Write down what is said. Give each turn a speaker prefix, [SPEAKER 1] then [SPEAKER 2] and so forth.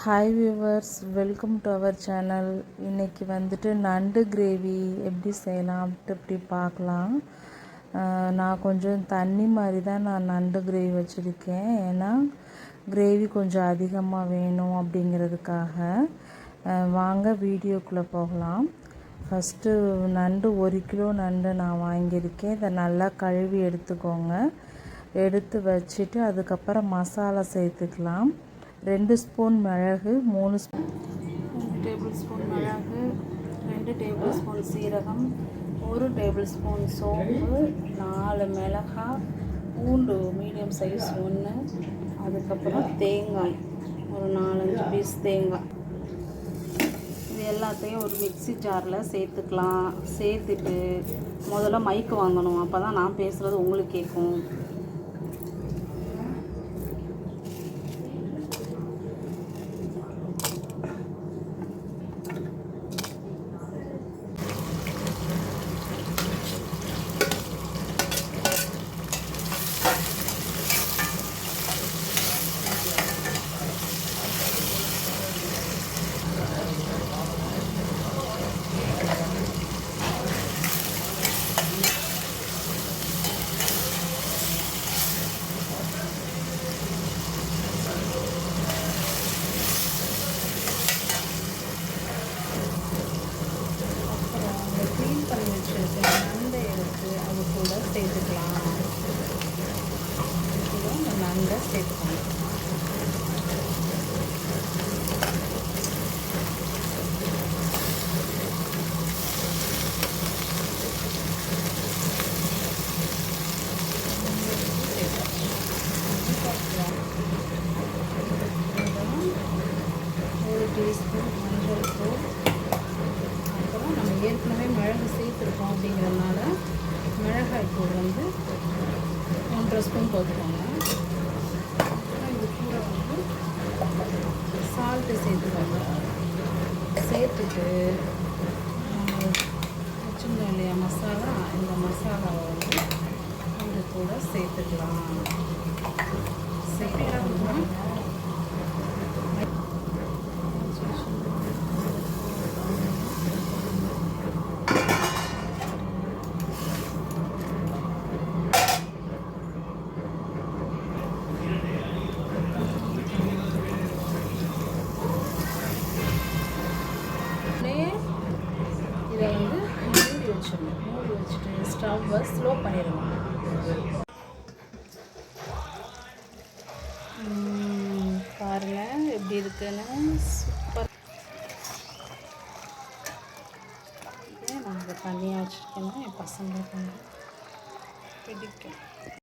[SPEAKER 1] Hi viewers, welcome to our channel. இன்றைக்கி வந்துட்டு நண்டு கிரேவி எப்படி செய்யலாம் அப்படி பார்க்கலாம். நான் கொஞ்சம் தண்ணி மாதிரி தான் நான் நண்டு கிரேவி வச்சுருக்கேன். ஏன்னா கிரேவி கொஞ்சம் அதிகமாக வேணும் அப்படிங்கிறதுக்காக. வாங்க வீடியோக்குள்ளே போகலாம். ஃபஸ்ட்டு நண்டு 1 கிலோ நண்டு நான் வாங்கியிருக்கேன். இதை நல்லா கழுவி எடுத்துக்கோங்க. எடுத்து வச்சுட்டு அதுக்கப்புறம் மசாலா சேர்த்துக்கலாம். 2 ஸ்பூன் மிளகு, 3 டேபிள் ஸ்பூன் மிளகு, 2 டேபிள் ஸ்பூன் சீரகம், 1 டேபிள் ஸ்பூன் சோம்பு, 4 மிளகாய், பூண்டு மீடியம் சைஸ் 1, அதுக்கப்புறம் தேங்காய் ஒரு 4-5 பீஸ் தேங்காய். இது எல்லாத்தையும் ஒரு மிக்ஸி ஜாரில் சேர்த்துக்கலாம். சேர்த்துட்டு முதல்ல மைக்கு வாங்கணும், அப்போ தான் நான் பேசுகிறது உங்களுக்கு கேட்கும். நண்டை எடுத்து அது கூட சேர்த்துக்கலாம். இந்த நண்டை சேர்த்துக்கணும். ஒரு டீஸ்பூன் மஞ்சள் தூள். அப்புறம் நம்ம ஏற்கனவே மிளகு சேர்த்துருக்கோம் அப்படிங்கிறதுனால மிளகாய் தூள் 1.5 ஸ்பூன் போட்டுக்கோங்க. இது கூட சால்ட்டு சேர்த்துக்கோங்க. சேர்த்துட்டு வச்சுருந்தோம் இல்லையா மசாலா, இந்த மசாலாவை இது கூட சேர்த்துக்கலாம். சேர்த்துக்கலாம். இதை மூடி வச்சிடணும். மூடி வச்சுட்டு ஸ்டவ்வை ஸ்லோ பண்ணிடணும். பாருங்கள் எப்படி இருக்குன்னு. சூப்பர். நாங்கள் தனியாக வச்சுருக்கேன்னா என் பசங்களுக்கு பிடிக்கும்.